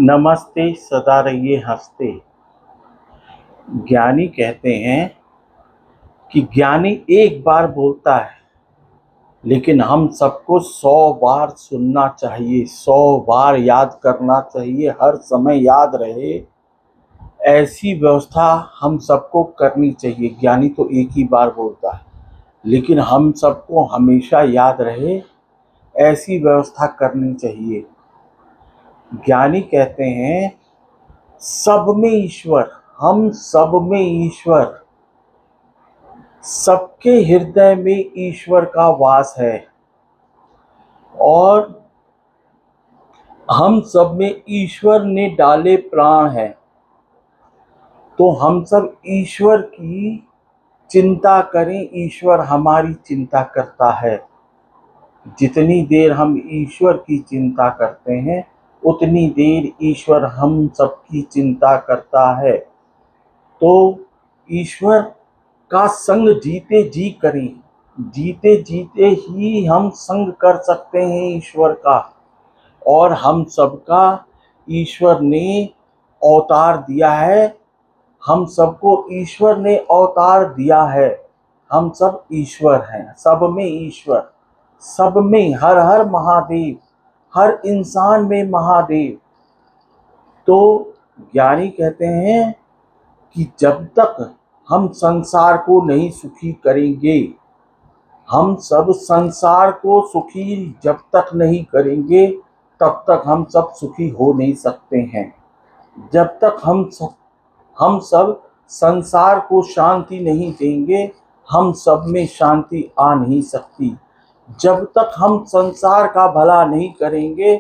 नमस्ते सदा रहिए हंसते। ज्ञानी कहते हैं कि ज्ञानी एक बार बोलता है, लेकिन हम सबको 100 बार सुनना चाहिए, 100 बार याद करना चाहिए, हर समय याद रहे ऐसी व्यवस्था हम सबको करनी चाहिए। ज्ञानी तो एक ही बार बोलता है, लेकिन हम सबको हमेशा याद रहे ऐसी व्यवस्था करनी चाहिए। ज्ञानी कहते हैं सब में ईश्वर, हम सब में ईश्वर, सबके हृदय में ईश्वर का वास है और हम सब में ईश्वर ने डाले प्राण है। तो हम सब ईश्वर की चिंता करें, ईश्वर हमारी चिंता करता है। जितनी देर हम ईश्वर की चिंता करते हैं उतनी देर ईश्वर हम सबकी चिंता करता है। तो ईश्वर का संग जीते जी करें, जीते जीते ही हम संग कर सकते हैं ईश्वर का। और हम सबका ईश्वर ने अवतार दिया है, हम सबको ईश्वर ने अवतार दिया है। हम सब ईश्वर हैं, सब में ईश्वर, सब में हर हर महादेव, हर इंसान में महादेव। तो ज्ञानी कहते हैं कि जब तक हम संसार को नहीं सुखी करेंगे, हम सब संसार को सुखी जब तक नहीं करेंगे तब तक हम सब सुखी हो नहीं सकते हैं। जब तक हम सब संसार को शांति नहीं देंगे, हम सब में शांति आ नहीं सकती। जब तक हम संसार का भला नहीं करेंगे,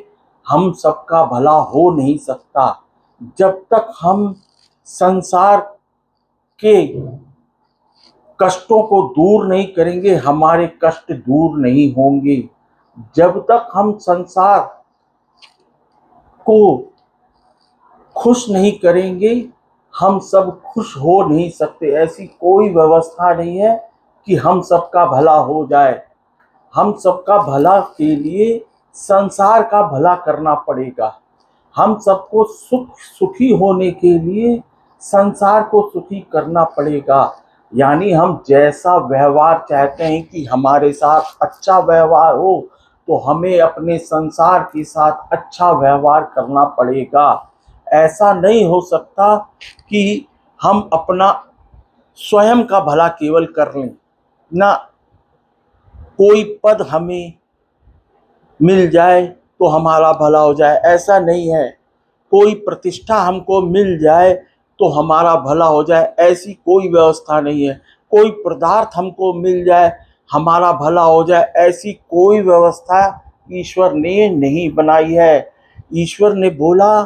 हम सबका भला हो नहीं सकता। जब तक हम संसार के कष्टों को दूर नहीं करेंगे, हमारे कष्ट दूर नहीं होंगे। जब तक हम संसार को खुश नहीं करेंगे, हम सब खुश हो नहीं सकते। ऐसी कोई व्यवस्था नहीं है कि हम सबका भला हो जाए। हम सबका भला के लिए संसार का भला करना पड़ेगा। हम सबको सुखी होने के लिए संसार को सुखी करना पड़ेगा। यानी हम जैसा व्यवहार चाहते हैं कि हमारे साथ अच्छा व्यवहार हो, तो हमें अपने संसार के साथ अच्छा व्यवहार करना पड़ेगा। ऐसा नहीं हो सकता कि हम अपना स्वयं का भला केवल कर लें, ना कोई पद हमें मिल जाए तो हमारा भला हो जाए, ऐसा नहीं है। कोई प्रतिष्ठा हमको मिल जाए तो हमारा भला हो जाए, ऐसी कोई व्यवस्था नहीं है। कोई पदार्थ हमको मिल जाए हमारा भला हो जाए, ऐसी कोई व्यवस्था ईश्वर ने नहीं बनाई है। ईश्वर ने बोला,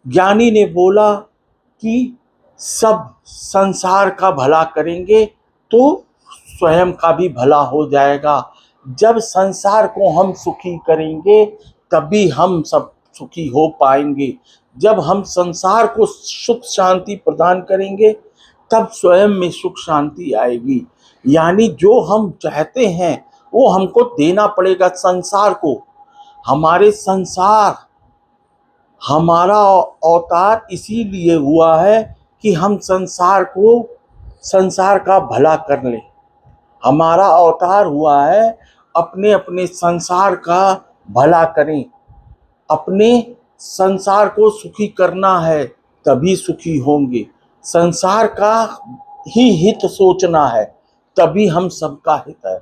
ज्ञानी ने बोला कि सब संसार का भला करेंगे तो स्वयं का भी भला हो जाएगा। जब संसार को हम सुखी करेंगे तभी हम सब सुखी हो पाएंगे। जब हम संसार को सुख शांति प्रदान करेंगे तब स्वयं में सुख शांति आएगी। यानी जो हम चाहते हैं वो हमको देना पड़ेगा संसार को। हमारे संसार, हमारा अवतार इसीलिए हुआ है कि हम संसार को, संसार का भला कर लें। हमारा अवतार हुआ है अपने अपने संसार का भला करें, अपने संसार को सुखी करना है, तभी सुखी होंगे। संसार का ही हित सोचना है, तभी हम सबका हित है।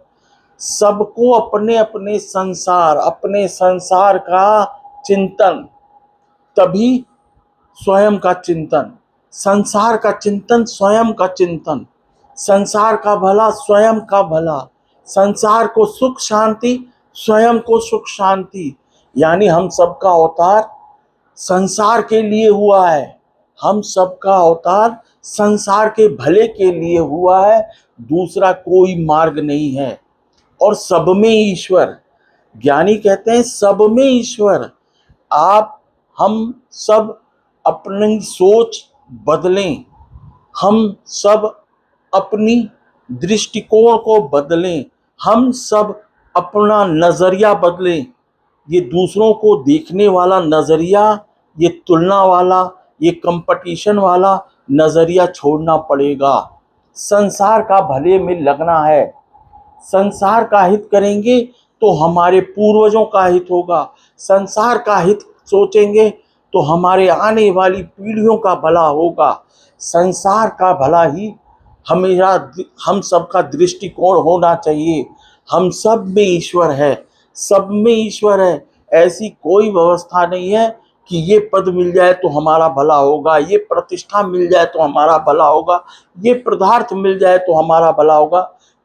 सबको अपने अपने संसार, अपने संसार का चिंतन, तभी स्वयं का चिंतन। संसार का चिंतन स्वयं का चिंतन, संसार का भला स्वयं का भला, संसार को सुख शांति स्वयं को सुख शांति। यानी हम सबका अवतार संसार के लिए हुआ है, हम सबका अवतार संसार के भले के लिए हुआ है, दूसरा कोई मार्ग नहीं है। और सब में ईश्वर, ज्ञानी कहते हैं सब में ईश्वर। आप हम सब अपनी सोच बदलें, हम सब अपनी दृष्टिकोण को बदलें, हम सब अपना नज़रिया बदलें। ये दूसरों को देखने वाला नज़रिया ये तुलना वाला, ये कंपटीशन वाला नजरिया छोड़ना पड़ेगा। संसार का भले में लगना है। संसार का हित करेंगे तो हमारे पूर्वजों का हित होगा। संसार का हित सोचेंगे तो हमारे आने वाली पीढ़ियों का भला होगा। संसार का भला ही हमेशा हम सबका दृष्टिकोण होना चाहिए। हम सब में ईश्वर है, सब में ईश्वर है। ऐसी कोई व्यवस्था नहीं है कि ये पद मिल जाए तो हमारा भला होगा, ये प्रतिष्ठा मिल जाए तो हमारा भला होगा, ये पदार्थ मिल जाए तो हमारा भला होगा।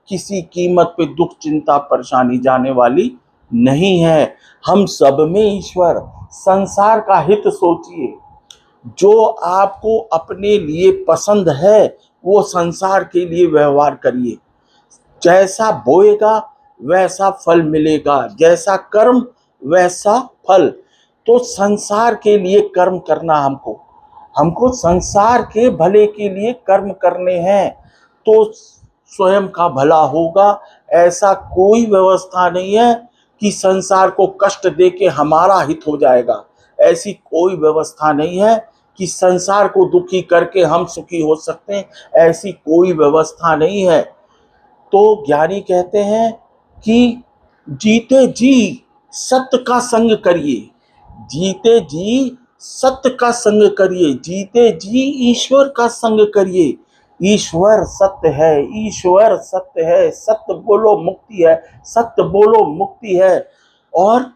किसी कीमत पे दुख चिंता परेशानी जाने वाली नहीं है। हम सब में ईश्वर। संसार का हित सोचिए। जो आपको अपने लिए पसंद है वो संसार के लिए व्यवहार करिए। जैसा बोएगा वैसा फल मिलेगा, जैसा कर्म वैसा फल। तो संसार के लिए कर्म करना, हमको संसार के भले के लिए कर्म करने हैं तो स्वयं का भला होगा। ऐसा कोई व्यवस्था नहीं है कि संसार को कष्ट दे के हमारा हित हो जाएगा। ऐसी कोई व्यवस्था नहीं है कि संसार को दुखी करके हम सुखी हो सकते हैं। ऐसी कोई व्यवस्था नहीं है। तो ज्ञानी कहते हैं कि जीते जी सत्य का संग करिए, जीते जी सत्य का संग करिए, जीते जी ईश्वर का संग करिए। ईश्वर सत्य है, ईश्वर सत्य है। सत्य बोलो मुक्ति है, सत्य बोलो मुक्ति है। और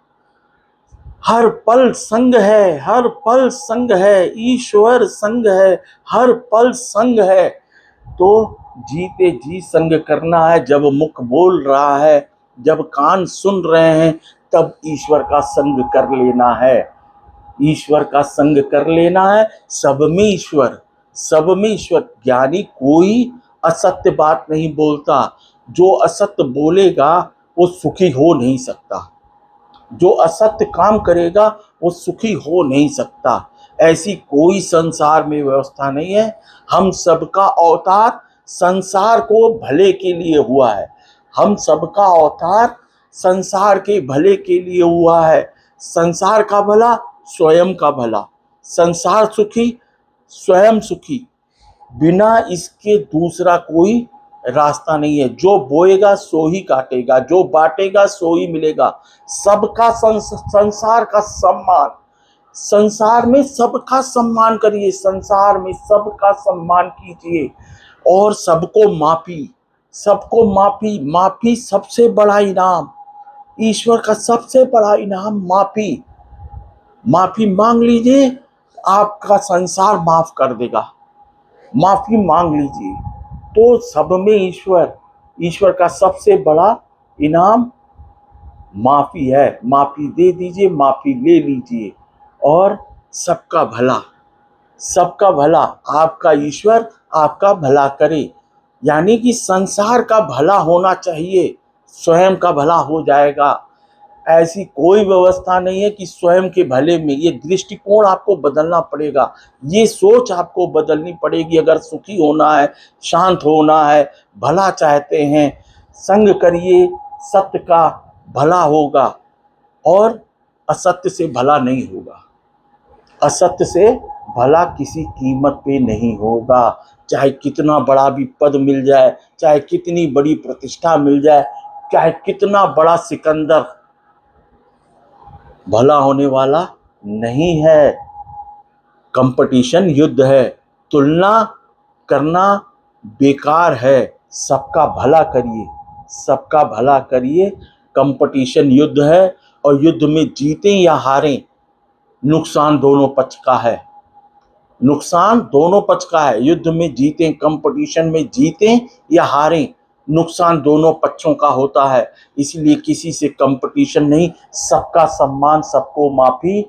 हर पल संग है, हर पल संग है। ईश्वर संग है, हर पल संग है। तो जीते जी संग करना है। जब मुख बोल रहा है, जब कान सुन रहे हैं, तब ईश्वर का संग कर लेना है। ईश्वर का संग कर लेना है। सब में ईश्वर, सब में ईश्वर। ज्ञानी कोई असत्य बात नहीं बोलता। जो असत्य बोलेगा वो सुखी हो नहीं सकता। जो असत्य काम करेगा वो सुखी हो नहीं सकता। ऐसी कोई संसार में व्यवस्था नहीं है। हम सबका अवतार संसार को भले के लिए हुआ है। हम सबका अवतार संसार के भले के लिए हुआ है। संसार का भला, स्वयं का भला। संसार सुखी, स्वयं सुखी। बिना इसके दूसरा कोई रास्ता नहीं है। जो बोएगा सो ही काटेगा, जो बांटेगा सो ही मिलेगा। सबका संसार का सम्मान, संसार में सबका सम्मान करिए, संसार में सबका सम्मान कीजिए। और सबको माफी, सबको माफी। माफी सबसे बड़ा इनाम, ईश्वर का सबसे बड़ा इनाम माफी। माफी मांग लीजिए, आपका संसार माफ कर देगा। माफी मांग लीजिए। तो सब में ईश्वर, ईश्वर का सबसे बड़ा इनाम माफी है। माफी दे दीजिए, माफी ले लीजिए। और सबका भला, सबका भला। आपका ईश्वर आपका भला करे। यानी कि संसार का भला होना चाहिए, स्वयं का भला हो जाएगा। ऐसी कोई व्यवस्था नहीं है कि स्वयं के भले में। ये दृष्टिकोण आपको बदलना पड़ेगा, ये सोच आपको बदलनी पड़ेगी। अगर सुखी होना है, शांत होना है, भला चाहते हैं, संग करिए, सत्य का भला होगा और असत्य से भला नहीं होगा। असत्य से भला किसी कीमत पे नहीं होगा। चाहे कितना बड़ा भी पद मिल जाए, चाहे कितनी बड़ी प्रतिष्ठा मिल जाए, चाहे कितना बड़ा सिकंदर, भला होने वाला नहीं है। कंपटीशन युद्ध है, तुलना करना बेकार है। सबका भला करिए, सबका भला करिए। कंपटीशन युद्ध है और युद्ध में जीतें या हारें, नुकसान दोनों पक्ष का है। नुकसान दोनों पक्ष का है। युद्ध में जीतें, कंपटीशन में जीतें या हारें, नुकसान दोनों पक्षों का होता है। इसलिए किसी से कंपटीशन नहीं, सबका सम्मान, सबको माफी।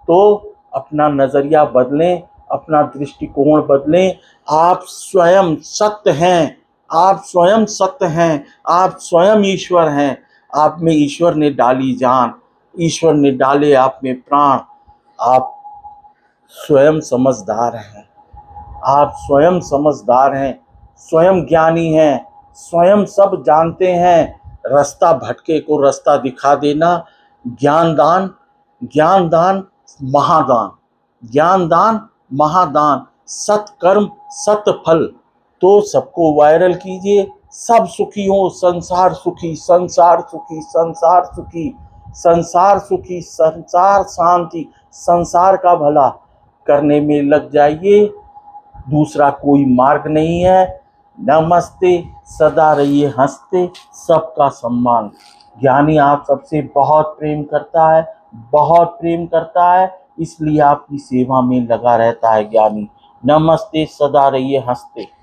तो अपना नजरिया बदलें, अपना दृष्टिकोण बदलें। आप स्वयं सत्य हैं, आप स्वयं सत्य हैं, आप स्वयं ईश्वर हैं। आप में ईश्वर ने डाली जान, ईश्वर ने डाले आप में प्राण। आप स्वयं समझदार हैं, आप स्वयं समझदार हैं, स्वयं ज्ञानी हैं, स्वयं सब जानते हैं। रास्ता भटके को रास्ता दिखा देना ज्ञान दान, ज्ञान दान महादान। ज्ञान दान महादान, सत्कर्म सत्फल। तो सबको वायरल कीजिए। सब सुखी हो, संसार सुखी, संसार सुखी, संसार सुखी, संसार सुखी, संसार शांति, संसार का भला करने में लग जाइए। दूसरा कोई मार्ग नहीं है। नमस्ते, सदा रहिए हंसते, सबका सम्मान। ज्ञानी आप सबसे बहुत प्रेम करता है, बहुत प्रेम करता है, इसलिए आपकी सेवा में लगा रहता है ज्ञानी। नमस्ते, सदा रहिए हंसते।